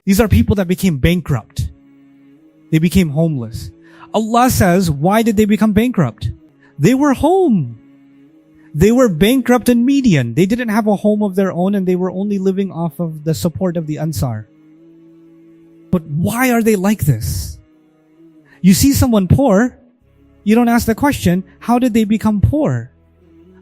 These are people that became bankrupt. They became homeless. Allah says, why did they become bankrupt? They were home. They were bankrupt and median. They didn't have a home of their own and they were only living off of the support of the Ansar. But why are they like this? You see someone poor, you don't ask the question, how did they become poor?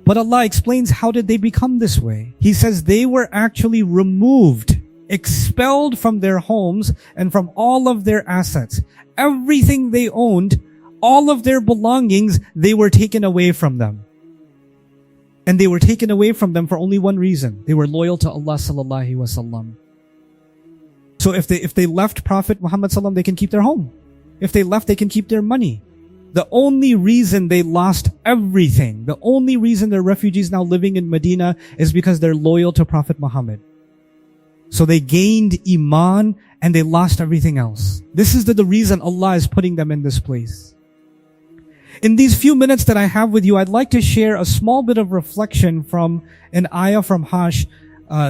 But Allah explains how did they become this way. He says they were actually removed, expelled from their homes and from all of their assets. Everything they owned, all of their belongings, they were taken away from them. And they were taken away from them for only one reason. They were loyal to Allah sallallahu alaihi wasallam. So if they left Prophet Muhammad sallam, they can keep their home. If they left, they can keep their money. The only reason they lost everything, the only reason they're refugees now living in Medina is because they're loyal to Prophet Muhammad. So they gained Iman and they lost everything else. This is the reason Allah is putting them in this place. In these few minutes that I have with you, I'd like to share a small bit of reflection from an ayah from Hash.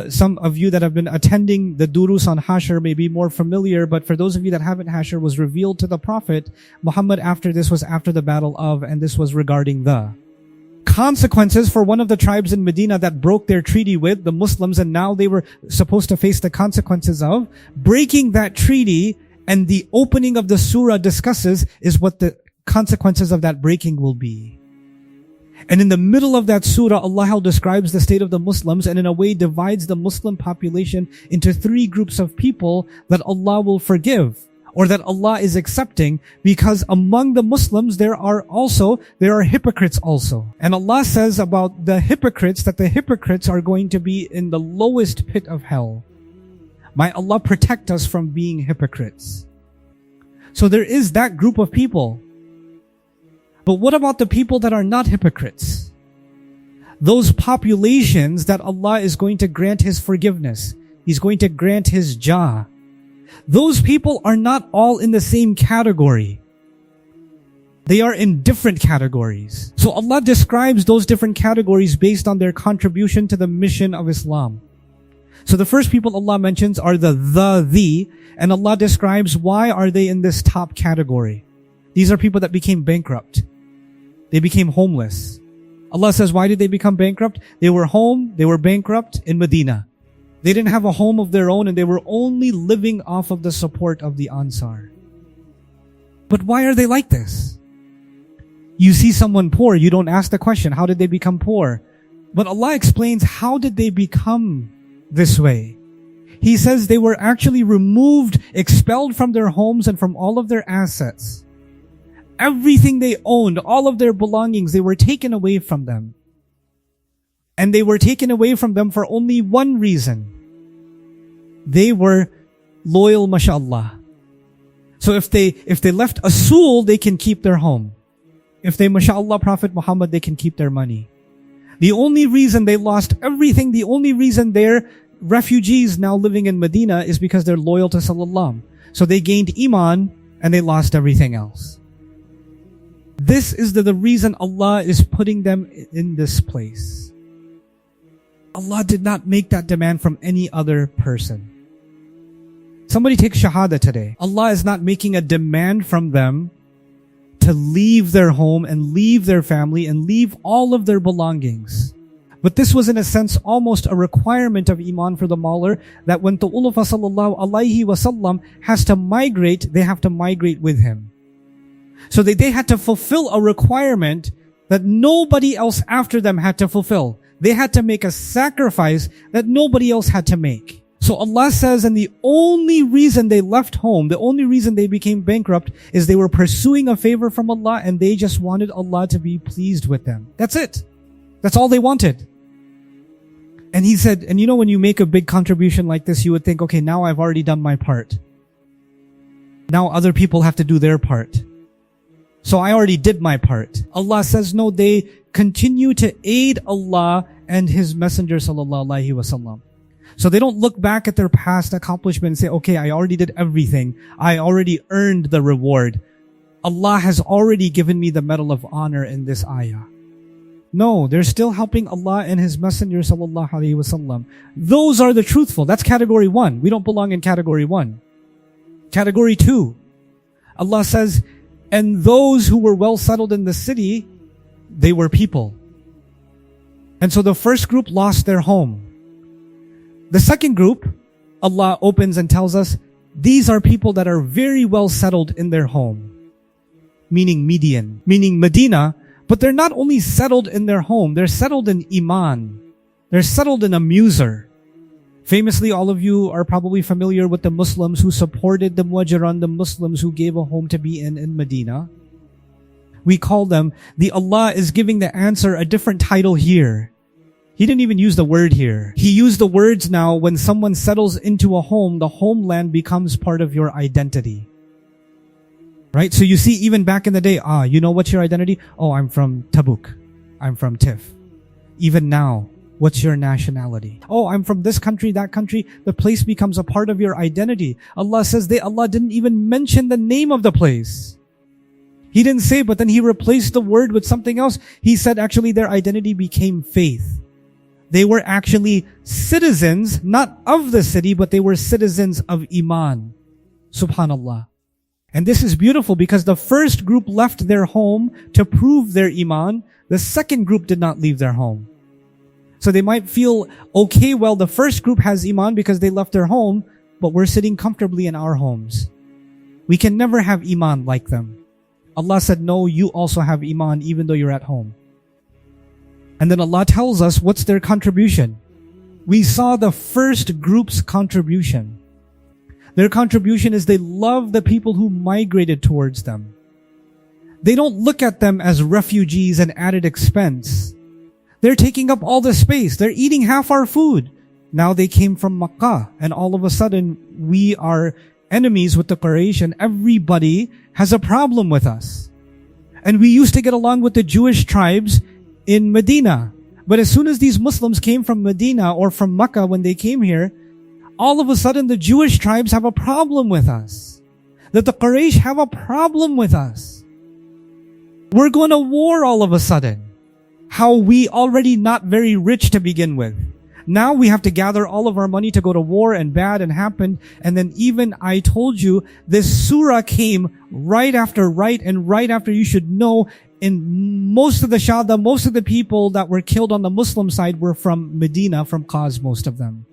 Some of you that have been attending the durus on Hashr may be more familiar, but for those of you that haven't, Hashr was revealed to the Prophet Muhammad after this was after the battle of, and this was regarding the consequences for one of the tribes in Medina that broke their treaty with the Muslims, and now they were supposed to face the consequences of breaking that treaty. And the opening of the surah discusses is what the consequences of that breaking will be. And in the middle of that surah, Allah describes the state of the Muslims and in a way divides the Muslim population into three groups of people that Allah will forgive or that Allah is accepting, because among the Muslims there are hypocrites also. And Allah says about the hypocrites that the hypocrites are going to be in the lowest pit of hell. May Allah protect us from being hypocrites. So there is that group of people. But what about the people that are not hypocrites? Those populations that Allah is going to grant His forgiveness. He's going to grant His jah. Those people are not all in the same category. They are in different categories. So Allah describes those different categories based on their contribution to the mission of Islam. So the first people Allah mentions are the, and Allah describes why are they in this top category. These are people that became bankrupt. They became homeless. Allah says, why did they become bankrupt? They were home, they were bankrupt in Medina. They didn't have a home of their own and they were only living off of the support of the Ansar. But why are they like this? You see someone poor, you don't ask the question, how did they become poor? But Allah explains, how did they become this way? He says they were actually removed, expelled from their homes and from all of their assets. Everything they owned, all of their belongings, they were taken away from them. And they were taken away from them for only one reason. They were loyal, mashallah. So if they left a soul, they can keep their home. If they, mashallah, Prophet Muhammad, they can keep their money. The only reason they lost everything, the only reason they're refugees now living in Medina is because they're loyal to Sallallahu. So they gained Iman and they lost everything else. This is the reason Allah is putting them in this place. Allah did not make that demand from any other person. Somebody take Shahada today. Allah is not making a demand from them to leave their home and leave their family and leave all of their belongings. But this was in a sense almost a requirement of Iman for the Mauler, that when the Ulufa sallallahu alaihi wasallam has to migrate, they have to migrate with him. So they had to fulfill a requirement that nobody else after them had to fulfill. They had to make a sacrifice that nobody else had to make. So Allah says, and the only reason they left home, the only reason they became bankrupt is they were pursuing a favor from Allah and they just wanted Allah to be pleased with them. That's it. That's all they wanted. And He said, and you know when you make a big contribution like this, you would think, okay, now I've already done my part. Now other people have to do their part. So I already did my part. Allah says, no, they continue to aid Allah and His Messenger sallallahu alaihi wasallam. So they don't look back at their past accomplishments and say, okay, I already did everything. I already earned the reward. Allah has already given me the medal of honor in this ayah. No, they're still helping Allah and His Messenger sallallahu alaihi wasallam. Those are the truthful. That's category 1. We don't belong in category 1. Category 2. Allah says, and those who were well settled in the city, they were people. And so the first group lost their home. The second group, Allah opens and tells us, these are people that are very well settled in their home. Meaning Median, meaning Medina, but they're not only settled in their home, they're settled in Iman. They're settled in a muser. Famously, all of you are probably familiar with the Muslims who supported the Muhajiran, the Muslims who gave a home to be in Medina. We call them, Allah is giving the Ansar a different title here. He didn't even use the word here. He used the words now, when someone settles into a home, the homeland becomes part of your identity. Right? So you see, even back in the day, you know what's your identity? Oh, I'm from Tabuk. I'm from Tif. Even now, what's your nationality? Oh, I'm from this country, that country. The place becomes a part of your identity. Allah says Allah didn't even mention the name of the place. He didn't say, but then He replaced the word with something else. He said actually their identity became faith. They were actually citizens, not of the city, but they were citizens of Iman. Subhanallah. And this is beautiful because the first group left their home to prove their Iman. The second group did not leave their home. So they might feel, okay, well, the first group has Iman because they left their home, but we're sitting comfortably in our homes. We can never have Iman like them. Allah said, no, you also have Iman even though you're at home. And then Allah tells us what's their contribution. We saw the first group's contribution. Their contribution is they love the people who migrated towards them. They don't look at them as refugees and added expense. They're taking up all the space. They're eating half our food. Now they came from Makkah, and all of a sudden we are enemies with the Quraysh, and everybody has a problem with us. And we used to get along with the Jewish tribes in Medina. But as soon as these Muslims came from Medina or from Makkah, when they came here, all of a sudden the Jewish tribes have a problem with us. That the Quraysh have a problem with us. We're going to war all of a sudden. How we already not very rich to begin with. Now we have to gather all of our money to go to war, and bad and happened. And then even I told you, this surah came right after you should know, in most of the Shahada, most of the people that were killed on the Muslim side were from Medina, from Qaz, most of them.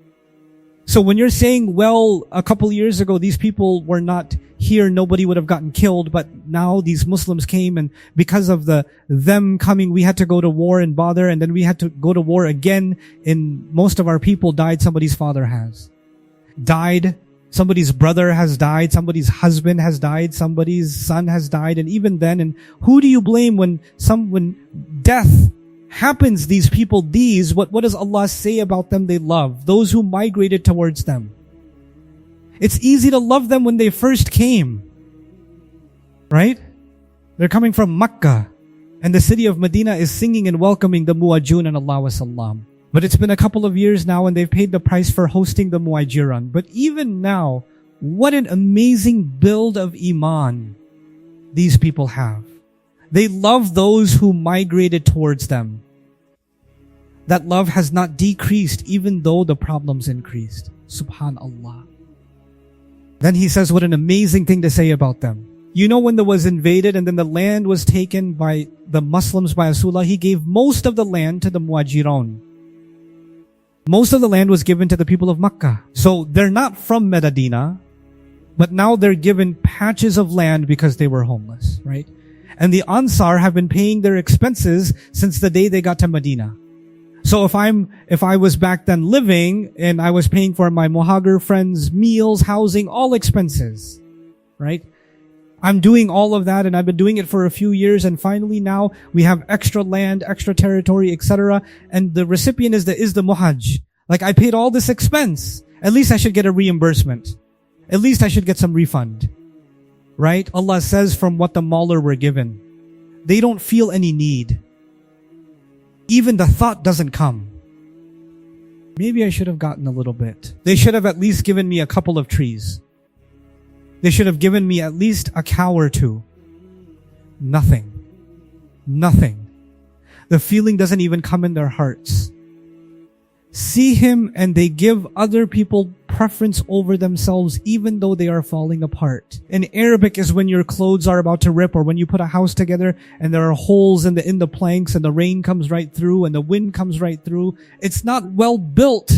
So when you're saying, well, a couple years ago, these people were not here, nobody would have gotten killed, but now these Muslims came, and because of them coming, we had to go to war and bother, and then we had to go to war again, and most of our people died. Somebody's father has died. Somebody's brother has died. Somebody's husband has died. Somebody's son has died. And even then, and who do you blame when death happens? These people, what does Allah say about them? They love those who migrated towards them. It's easy to love them when they first came, right? They're coming from Makkah, and the city of Medina is singing and welcoming the Muajjun and Allah wa sallam. But it's been a couple of years now, and they've paid the price for hosting the Muajiran. But even now, what an amazing build of Iman these people have. They love those who migrated towards them. That love has not decreased even though the problems increased. Subhanallah. Then he says what an amazing thing to say about them. You know, when there was invaded and then the land was taken by the Muslims, by Rasulullah, he gave most of the land to the Muajirun. Most of the land was given to the people of Makkah. So they're not from Medina, but now they're given patches of land because they were homeless, right? And the Ansar have been paying their expenses since the day they got to Medina. So if I was back then living and I was paying for my Muhajir friends' meals, housing, all expenses, right? I'm doing all of that, and I've been doing it for a few years, and finally now we have extra land, extra territory, etc. And the recipient is the Muhajj. Like, I paid all this expense. At least I should get a reimbursement. At least I should get some refund. Right? Allah says from what the Maular were given. They don't feel any need. Even the thought doesn't come. Maybe I should have gotten a little bit. They should have at least given me a couple of trees. They should have given me at least a cow or two. Nothing. Nothing. The feeling doesn't even come in their hearts. See him and they give other people preference over themselves even though they are falling apart. In Arabic is when your clothes are about to rip, or when you put a house together and there are holes in the planks and the rain comes right through and the wind comes right through. It's not well built.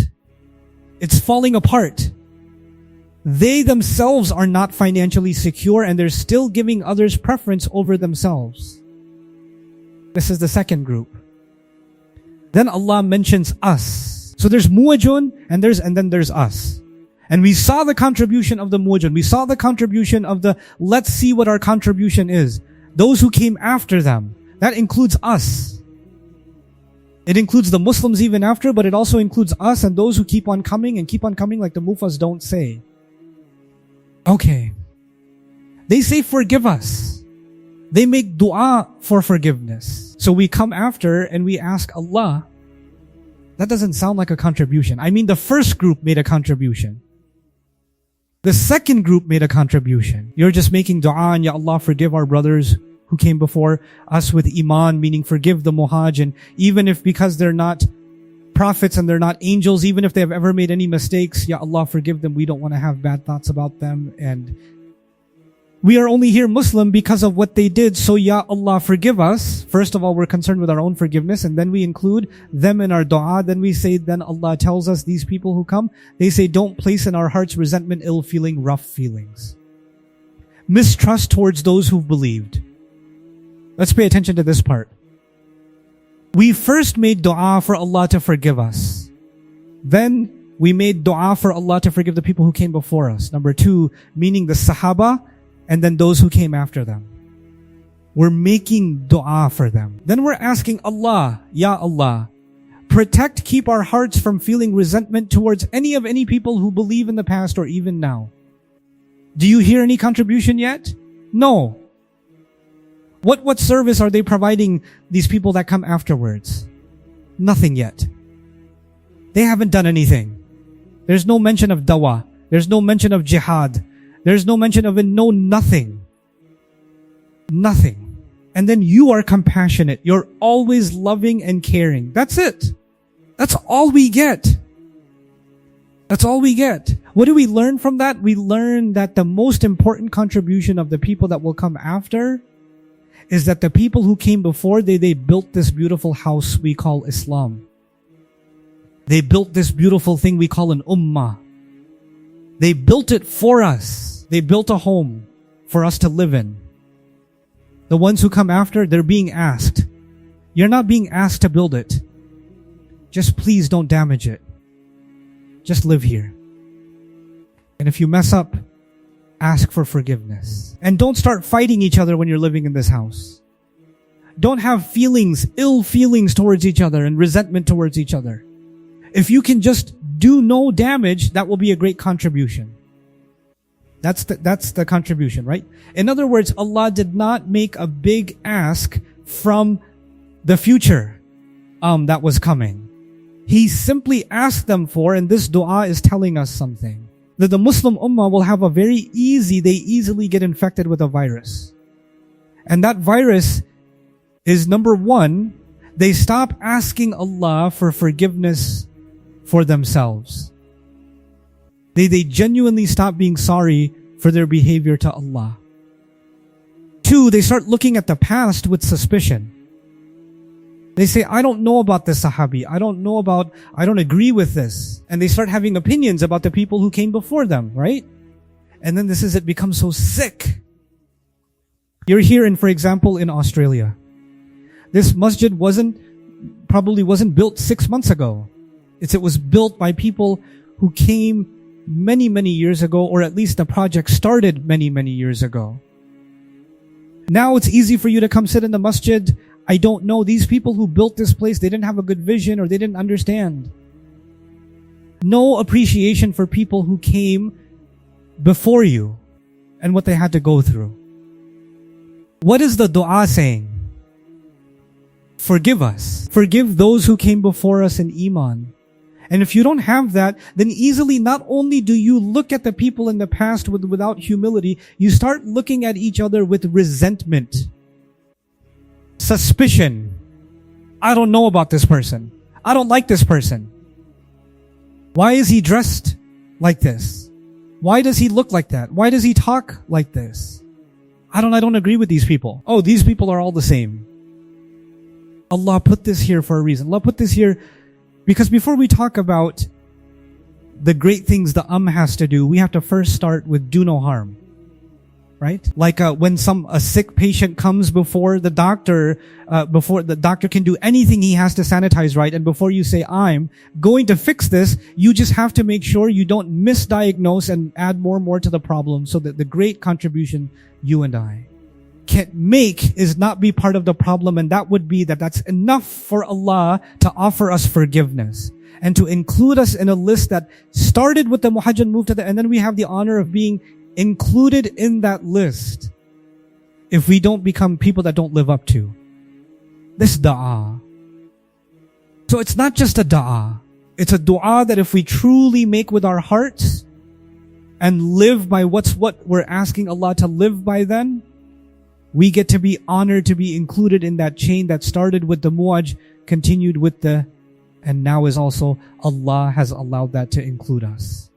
It's falling apart. They themselves are not financially secure and they're still giving others preference over themselves. This is the second group. Then Allah mentions us. So there's muwajun and then there's us. And we saw the contribution of the muwajun. We saw the contribution of the let's see what our contribution is. Those who came after them. That includes us. It includes the Muslims even after, but it also includes us and those who keep on coming like the mufas don't say. Okay. They say forgive us. They make dua for forgiveness. So we come after and we ask Allah. That doesn't sound like a contribution. I mean, the first group made a contribution. The second group made a contribution. You're just making dua and Ya Allah forgive our brothers who came before us with iman, meaning forgive the muhajin, even if because they're not prophets and they're not angels, even if they have ever made any mistakes, Ya Allah forgive them. We don't want to have bad thoughts about them. And we are only here Muslim because of what they did. So Ya Allah forgive us. First of all, we're concerned with our own forgiveness, and then we include them in our dua. Then we say, then Allah tells us, these people who come, they say, don't place in our hearts resentment, ill feeling, rough feelings, mistrust towards those who've believed. Let's pay attention to this part. We first made dua for Allah to forgive us. Then we made dua for Allah to forgive the people who came before us. Number two, meaning the Sahaba, and then those who came after them. We're making dua for them. Then we're asking Allah, Ya Allah, keep our hearts from feeling resentment towards any people who believe in the past or even now. Do you hear any contribution yet? No. What service are they providing these people that come afterwards? Nothing yet. They haven't done anything. There's no mention of dawah. There's no mention of jihad. There's no mention of nothing. Nothing. And then you are compassionate. You're always loving and caring. That's it. That's all we get. That's all we get. What do we learn from that? We learn that the most important contribution of the people that will come after is that the people who came before, they built this beautiful house we call Islam. They built this beautiful thing we call an ummah. They built it for us. They built a home for us to live in. The ones who come after, they're being asked. You're not being asked to build it. Just please don't damage it. Just live here. And if you mess up, ask for forgiveness. And don't start fighting each other when you're living in this house. Don't have ill feelings towards each other and resentment towards each other. If you can just do no damage, that will be a great contribution. That's the contribution, right? In other words, Allah did not make a big ask from the future that was coming. He simply asked them for, and this dua is telling us something, that the Muslim ummah will have they easily get infected with a virus. And that virus is, number one, they stop asking Allah for forgiveness for themselves. They genuinely stop being sorry for their behavior to Allah. Two, they start looking at the past with suspicion. They say, I don't know about this Sahabi. I don't agree with this. And they start having opinions about the people who came before them, right? And then it becomes so sick. You're here for example, in Australia. This masjid probably wasn't built 6 months ago. It was built by people who came many, many years ago, or at least the project started many, many years ago. Now it's easy for you to come sit in the masjid. I don't know. These people who built this place, they didn't have a good vision or they didn't understand. No appreciation for people who came before you and what they had to go through. What is the dua saying? Forgive us. Forgive those who came before us in iman. And if you don't have that, then easily not only do you look at the people in the past without humility, you start looking at each other with resentment, suspicion. I don't know about this person. I don't like this person. Why is he dressed like this? Why does he look like that? Why does he talk like this? I don't agree with these people. Oh, these people are all the same. Allah put this here for a reason. Allah put this here because before we talk about the great things the has to do, we have to first start with do no harm. Right? Like when a sick patient comes before the doctor can do anything, he has to sanitize, right? And before you say, I'm going to fix this, you just have to make sure you don't misdiagnose and add more and more to the problem, so that the great contribution you and I can make is not be part of the problem. And that would be that's enough for Allah to offer us forgiveness and to include us in a list that started with the muhajir, moved to and then we have the honor of being included in that list if we don't become people that don't live up to this dua. So it's not just a dua. It's a dua that if we truly make with our hearts and live by what we're asking Allah to live by, then we get to be honored to be included in that chain that started with the muaj, continued with and now is also Allah has allowed that to include us.